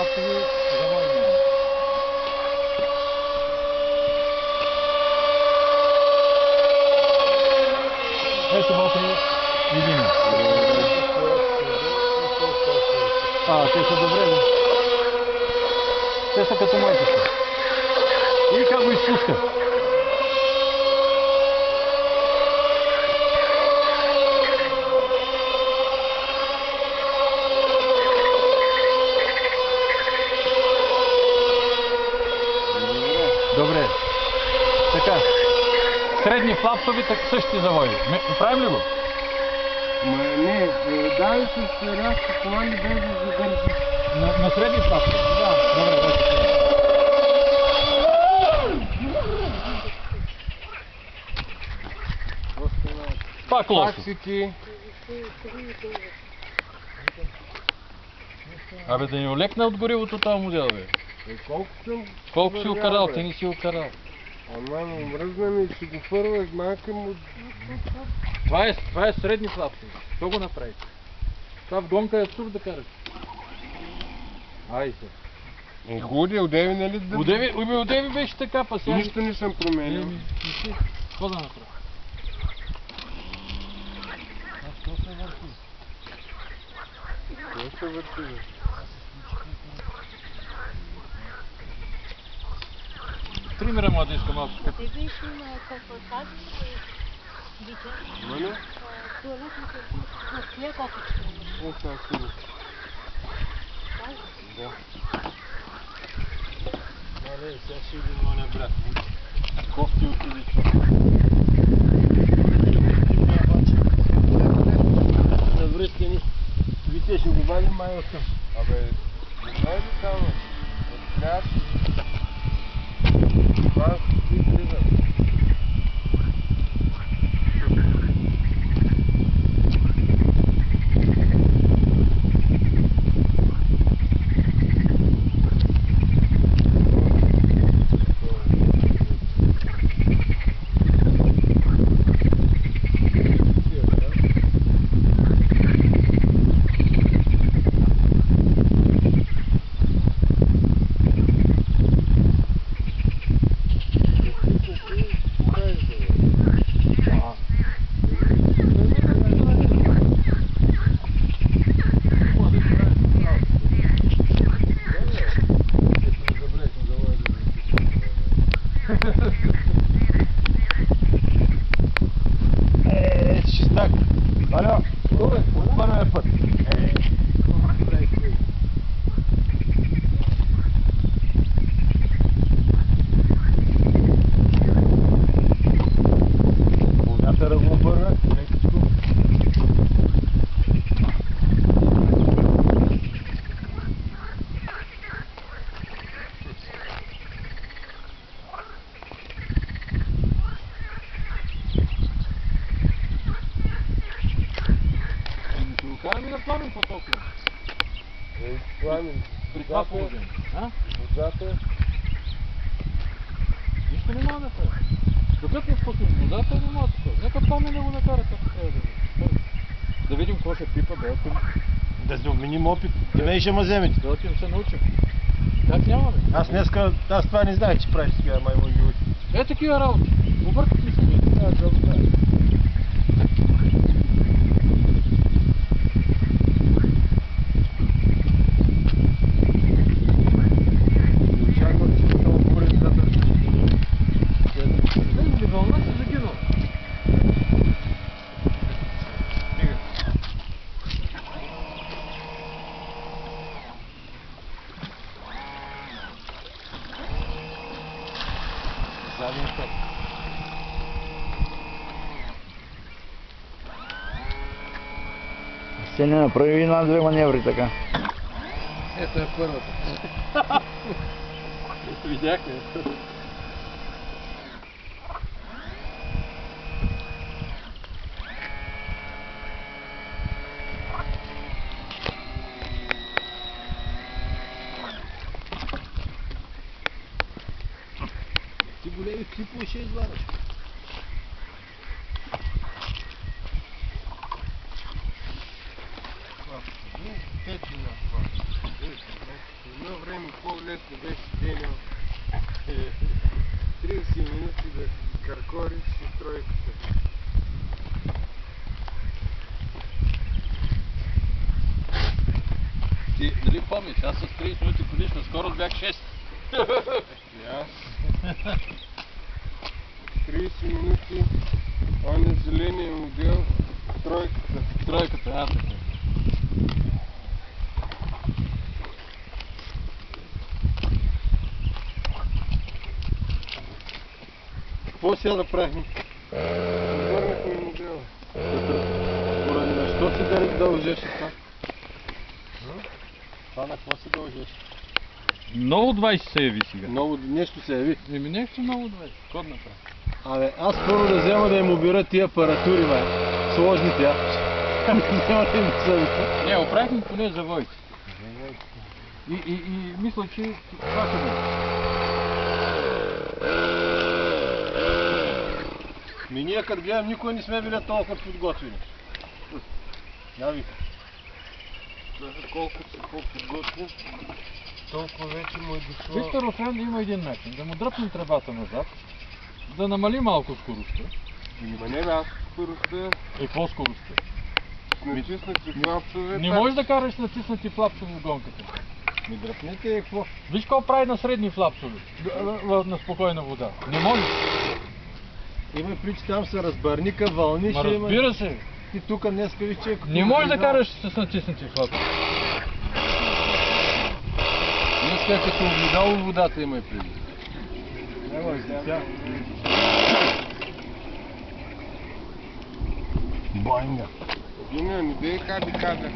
флаптови завои. Ето вътре видимо. Те са добре, да? Те са като майките. И как го изпуска. Добре. Така. Средни флаптови, така същи завои. Правим ли го? Не, дай с рязко команди без да задържиш. На средни флаптови? Да. Добре, вече. Пак лошо. Пак си ти. Абе да ни олекне от горивото този модел, бе. Колко си окарал, ти не си окарал. Ама му мръзна ми, ще го фърваш, малка му... Това е средни флаптови. Що го направи? Това в гонка е абсурд да караш. Ай се. Худи, одеви нали да... Одеви беше така, па сега... Нищо не съм променил. Какво да направя? Що се върти? Какво се върти, бе? Тримера му да иска малко скъпо. Ти беше на консултации и вечер. Маня? Туалетните на тия колко ще бъде? О, сега си. Да. Мале, сега ще видим на оня брат. Кофти отиди. На връзка ни. Вите ще го вадим май от към. Абе, дай ли там? От хляб. Това си влиза. Чистак. Алло, от първия път. Полната разлопърна. Караме да пламен по толкова. Пламен. При това положение. Водата. Нищо не мога да правя. Докато не спусне водата, не мога да правя. Нека пламен да го накара както трябва да го. Да видим какво ще пипа, да отим. Да се обменим опит. Ти ме ще ме вземете. Да отим се научим. Как нямаме? Аз днеска, аз това не знаех, че правиш такива маймун гилки. Е такива работи. Объркат ми се ги. Вълна се загинала. Задния път. Сеня, направи една-две маневри така. Ето е първата. Видяхме. Ти големи клипове ще извадаш. след да беше денил 30 минути да каркориш и тройката. Ти дали помниш, аз с 30 минути годишна скорост бях 6. И аз 30 минути он е зеления модел, тройката. Тройката, аз така. Какво сега да правим? Върнахме модела. Поради защо се дължеше това? Това на какво се дължеше? Много 20 се яви сега. Много нещо се яви. Еми нещо много 20. Код направи. Абе, аз първо да взема да им обира тия апаратури, бе. Сложните, а. Взема да им съвета. Не, оправихме поне завойки. И мисля, че това ще бъде. Ми ние като гледам, никога не сме били толкова подготвени. Я вика. Колко се по-подготвен, толкова вече му е дошло. Вижте, Руслан има един начин. Да му дръпнем тръбата назад, да намали малко скоростта. Ма не бе, аз скоростта И по-скоростта. с натиснати флапсове. Не можеш да караш с натиснати флапсови в гонката. Ми дръпнете и какво? Виж какво прави на средни флапсови, на спокойна вода. Не може. Има причи, там са разбърника, вълни, Ма ще има. разбира се. Ти тук днеска виж, че... Не можеш да караш с натиснати флапсови. Днес като огледало водата има и преди. Ево, тя. Байнга. Гина, не дей хаби кабе.